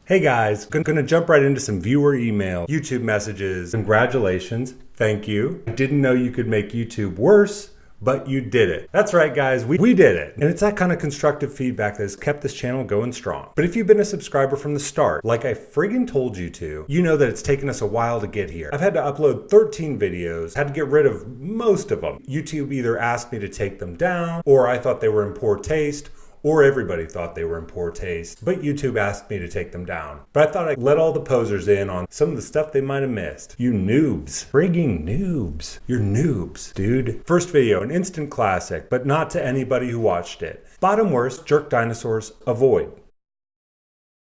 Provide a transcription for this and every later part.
Hey guys, gonna jump right into some viewer email, YouTube messages. Congratulations, thank you. I didn't know you could make YouTube worse, but you did it. That's right guys, we did it. And it's that kind of constructive feedback that has kept this channel going strong. But if you've been a subscriber from the start, like I friggin' told you to, you know that it's taken us a while to get here. I've had to upload 13 videos, had to get rid of most of them. YouTube either asked me to take them down, or I thought they were in poor taste, or everybody thought they were in poor taste, but YouTube asked me to take them down. But I thought I'd let all the posers in on some of the stuff they might have missed. You noobs. Frigging noobs. You're noobs, dude. First video, an instant classic, but not to anybody who watched it. Bottom worst, jerk dinosaurs, avoid.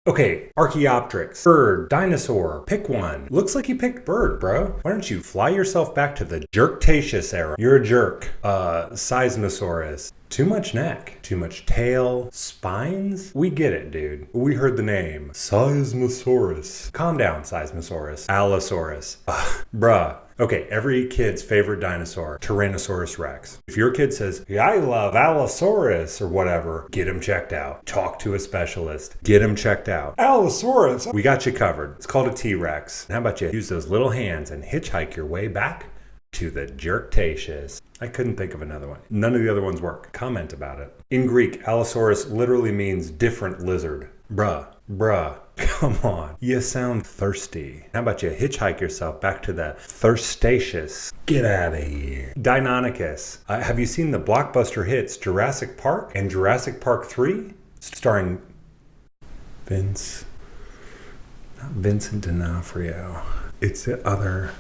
Okay, Archaeopteryx, bird, dinosaur, pick one. Looks like you picked bird, bro. Why don't you fly yourself back to the Jerktaceous era? You're a jerk. Seismosaurus. Too much neck, too much tail, spines? We get it, dude. We heard the name. Seismosaurus. Calm down, Seismosaurus. Allosaurus. Bruh. Okay, every kid's favorite dinosaur, Tyrannosaurus Rex. If your kid says, yeah, I love Allosaurus or whatever, get him checked out. Talk to a specialist. Get him checked out. Allosaurus. We got you covered. It's called a T-Rex. How about you use those little hands and hitchhike your way back to the Jerktaceous? I couldn't think of another one. None of the other ones work. Comment about it. In Greek, Allosaurus literally means different lizard. Bruh, come on. You sound thirsty. How about you hitchhike yourself back to the Thirstaceous? Get out of here. Deinonychus. Have you seen the blockbuster hits Jurassic Park and Jurassic Park 3? Starring not Vincent D'Onofrio. It's the other...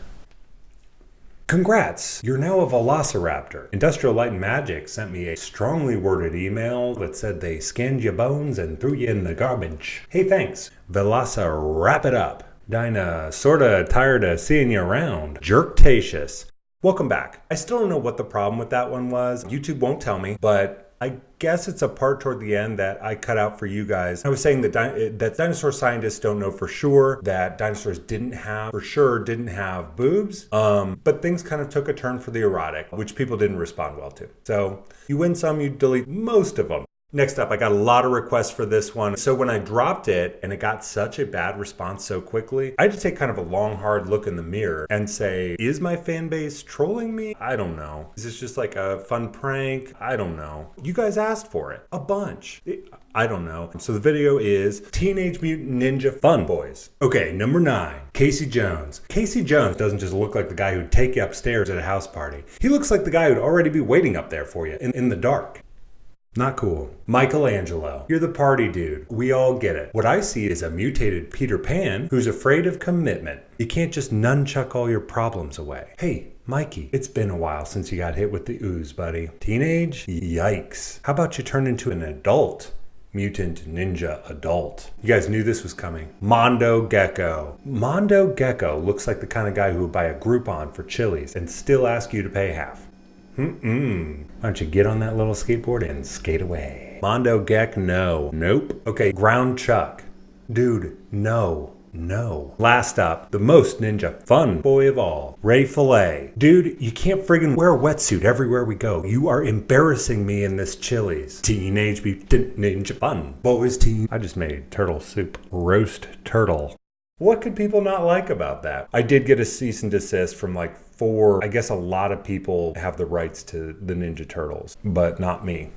Congrats! You're now a velociraptor. Industrial Light and Magic sent me a strongly worded email that said they scanned your bones and threw you in the garbage. Hey, thanks. Wrap it up. Dinah, sorta tired of seeing you around. Jerktaceous. Welcome back. I still don't know what the problem with that one was. YouTube won't tell me, but I guess it's a part toward the end that I cut out for you guys. I was saying that dinosaur scientists don't know for sure that dinosaurs didn't have boobs, but things kind of took a turn for the erotic, which people didn't respond well to. So you win some, you delete most of them. Next up, I got a lot of requests for this one. So when I dropped it and it got such a bad response so quickly, I had to take kind of a long, hard look in the mirror and say, is my fan base trolling me? I don't know. Is this just like a fun prank? I don't know. You guys asked for it. A bunch. I don't know. So the video is Teenage Mutant Ninja Fun Boys. Okay, number 9, Casey Jones. Casey Jones doesn't just look like the guy who'd take you upstairs at a house party. He looks like the guy who'd already be waiting up there for you in the dark. Not cool. Michelangelo. You're the party dude. We all get it. What I see is a mutated Peter Pan who's afraid of commitment. You can't just nunchuck all your problems away. Hey, Mikey, it's been a while since you got hit with the ooze, buddy. Teenage? Yikes. How about you turn into an adult? Mutant Ninja Adult. You guys knew this was coming. Mondo Gecko. Mondo Gecko looks like the kind of guy who would buy a Groupon for Chili's and still ask you to pay half. Why don't you get on that little skateboard and skate away? Mondo Gek, no. Nope. Okay, Ground Chuck. Dude, no. Last up, the most ninja fun boy of all, Ray Fillet. Dude, you can't friggin' wear a wetsuit everywhere we go. You are embarrassing me in this Chili's. Teenage Mutant Ninja Fun Boys team. I just made turtle soup. Roast turtle. What could people not like about that? I did get a cease and desist from like 4. I guess a lot of people have the rights to the Ninja Turtles, but not me.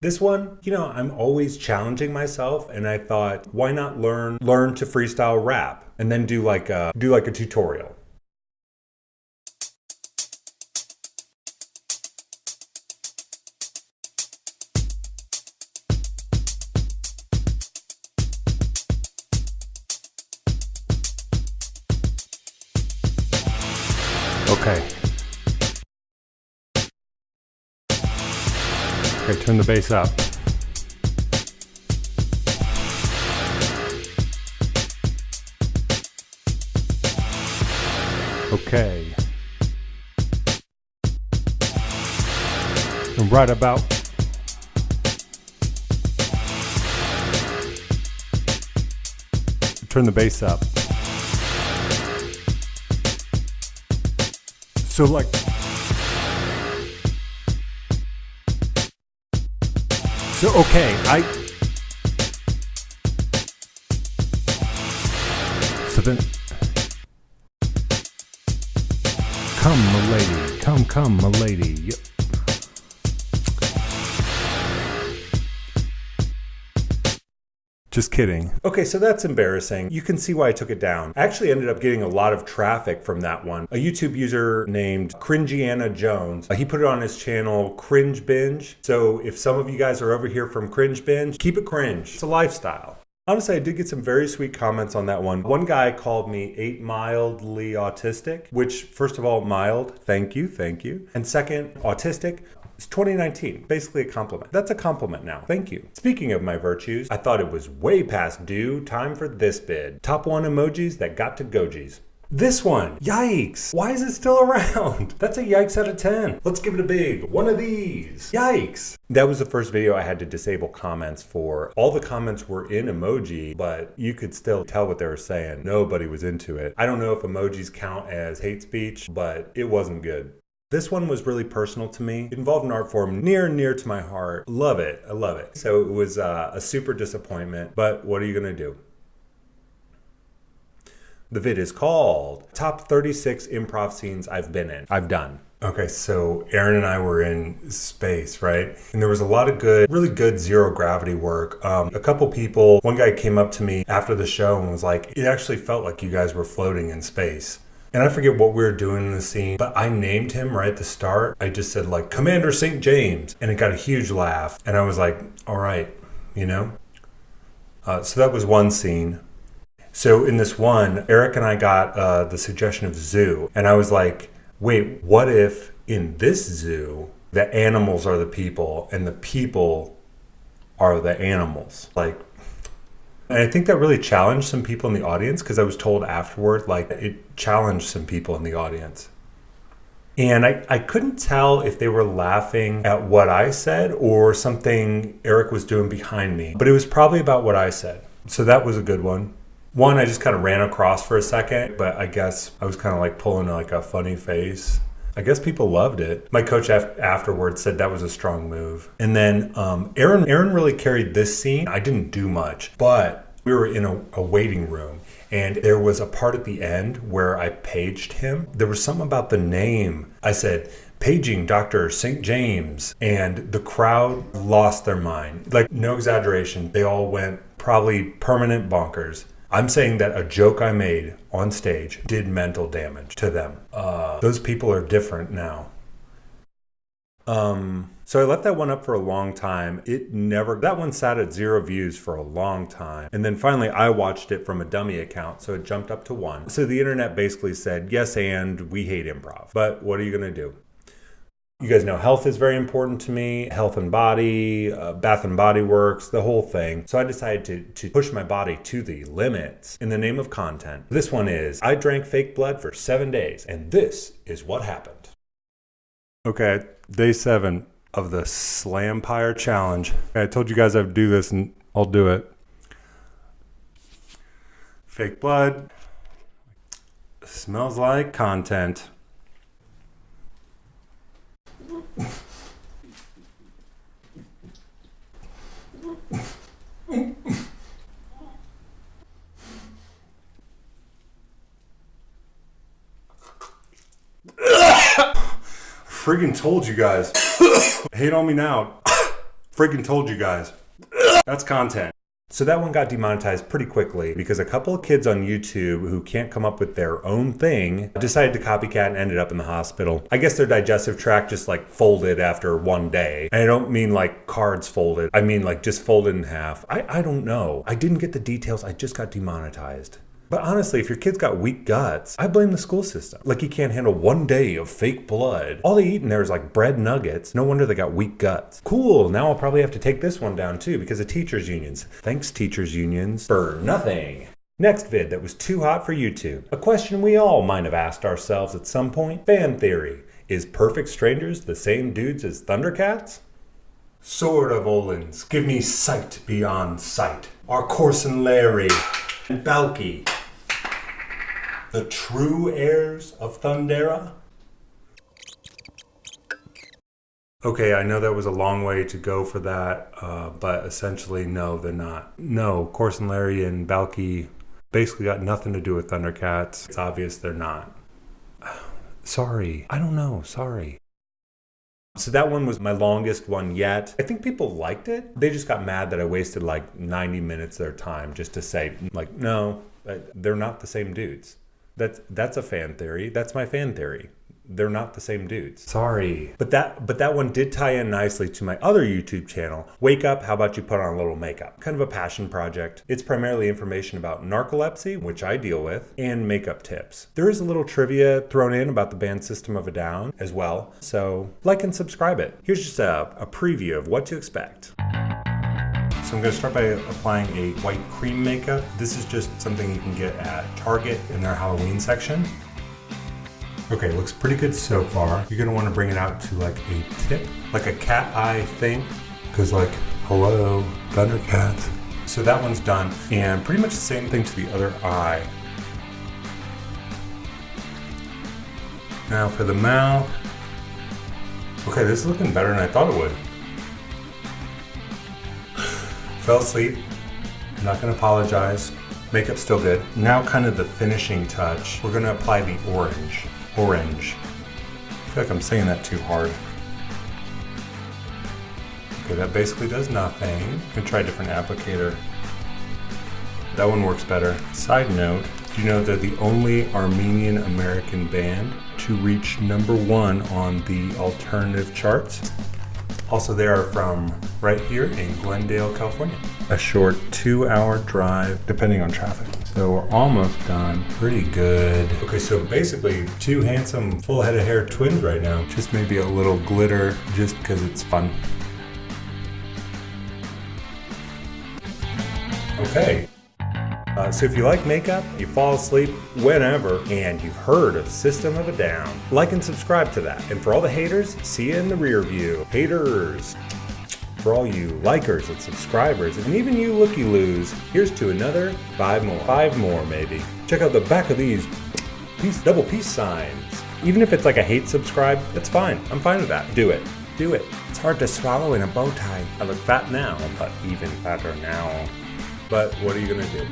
This one, I'm always challenging myself, and I thought, why not learn to freestyle rap and then do like a tutorial. Okay, turn the bass up. Okay. And right about turn the bass up. So like So, okay, So then, come, milady, come, milady. Just kidding. Okay, so that's embarrassing. You can see why I took it down. I actually ended up getting a lot of traffic from that one. A YouTube user named Cringiana Jones, he put it on his channel, Cringe Binge. So if some of you guys are over here from Cringe Binge, keep it cringe. It's a lifestyle. Honestly, I did get some very sweet comments on that one. One guy called me 8 mildly autistic, which first of all, mild, thank you. And second, autistic. It's 2019, basically a compliment. That's a compliment now. Thank you. Speaking of my virtues, I thought it was way past due time for this bid. Top 1 emojis that got to gojis. This one, yikes. Why is it still around? That's a yikes out of 10. Let's give it a big one of these. Yikes. That was the first video I had to disable comments for. All the comments were in emoji, but you could still tell what they were saying. Nobody was into it. I don't know if emojis count as hate speech, but it wasn't good. This one was really personal to me. It involved an art form near and dear to my heart. Love it. I love it. So it was a super disappointment, but what are you going to do? The vid is called Top 36 Improv Scenes I've Been In. I've done. Okay, so Aaron and I were in space, right? And there was a lot of really good zero gravity work. A couple people, one guy came up to me after the show and was like, it actually felt like you guys were floating in space. And I forget what we were doing in the scene, but I named him right at the start. I just said like, Commander St. James. And it got a huge laugh. And I was like, all right, you know? So that was one scene. So in this one, Eric and I got the suggestion of zoo. And I was like, wait, what if in this zoo, the animals are the people and the people are the animals? Like, and I think that really challenged some people in the audience because I was told afterward, like it challenged some people in the audience. And I couldn't tell if they were laughing at what I said or something Eric was doing behind me, but it was probably about what I said. So that was a good one. One, I just kind of ran across for a second, but I guess I was kind of like pulling like a funny face. I guess people loved it. My coach afterwards said that was a strong move. And then Aaron really carried this scene. I didn't do much, but we were in a waiting room and there was a part at the end where I paged him. There was something about the name. I said, paging Dr. St. James, and the crowd lost their mind. Like, no exaggeration. They all went probably permanent bonkers. I'm saying that a joke I made on stage did mental damage to them. Those people are different now. So I left that one up for a long time. That one sat at 0 views for a long time. And then finally I watched it from a dummy account, so it jumped up to 1. So the internet basically said, yes, and we hate improv. But what are you gonna do? You guys know health is very important to me. Health and body, Bath and Body Works, the whole thing. So I decided to push my body to the limits in the name of content. This one is, I drank fake blood for 7 days, and this is what happened. Okay, day 7 of the Slampire Challenge. I told you guys I'd do this, and I'll do it. Fake blood. Smells like content. Friggin' told you guys. Hate on me now. Friggin' told you guys. That's content. So that one got demonetized pretty quickly because a couple of kids on YouTube who can't come up with their own thing decided to copycat and ended up in the hospital. I guess their digestive tract just like folded after one day. And I don't mean like cards folded. I mean like just folded in half. I don't know. I didn't get the details. I just got demonetized. But honestly, if your kid's got weak guts, I blame the school system. Like, he can't handle 1 day of fake blood. All they eat in there is like bread nuggets. No wonder they got weak guts. Cool, now I'll probably have to take this one down too because of teachers' unions. Thanks, teachers' unions, for nothing. Next vid that was too hot for YouTube. A question we all might have asked ourselves at some point. Fan theory. Is Perfect Strangers the same dudes as Thundercats? Sword of Olins, give me sight beyond sight. Our Corson Larry and Balky. The true heirs of Thundera? Okay, I know that was a long way to go for that, but essentially, no, they're not. No, Corson Larry and Balky Basically got nothing to do with Thundercats. It's obvious they're not. Sorry. I don't know. Sorry. So that one was my longest one yet. I think people liked it. They just got mad that I wasted like 90 minutes of their time just to say, like, no, they're not the same dudes. That's a fan theory. That's my fan theory. They're not the same dudes. Sorry. But that one did tie in nicely to my other YouTube channel, Wake Up, How About You Put On a Little Makeup? Kind of a passion project. It's primarily information about narcolepsy, which I deal with, and makeup tips. There is a little trivia thrown in about the band System of a Down as well, so like and subscribe it. Here's just a preview of what to expect. So I'm going to start by applying a white cream makeup. This is just something you can get at Target in their Halloween section. Okay, looks pretty good so far. You're gonna wanna bring it out to like a tip, like a cat eye thing. Cause like, hello, Thundercats. So that one's done. And pretty much the same thing to the other eye. Now for the mouth. Okay, this is looking better than I thought it would. Fell asleep, I'm not gonna apologize. Makeup's still good. Now kind of the finishing touch. We're gonna apply the orange. I feel like I'm saying that too hard. Okay, that basically does nothing. I'm gonna try a different applicator. That one works better. Side note, do you know they're the only Armenian American band to reach #1 on the alternative charts? Also, they are from right here in Glendale, California. A short 2-hour drive, depending on traffic. So we're almost done. Pretty good. Okay, so basically 2 handsome, full head of hair twins right now. Just maybe a little glitter, just because it's fun. Okay. So if you like makeup, you fall asleep whenever, and you've heard of System of a Down, like and subscribe to that. And for all the haters, see you in the rear view. Haters. For all you likers and subscribers, and even you looky-loos, here's to another 5 more. 5 more, maybe. Check out the back of these double peace signs. Even if it's like a hate subscribe, that's fine. I'm fine with that. Do it. Do it. It's hard to swallow in a bow tie. I look fat now, but even fatter now. But what are you gonna do?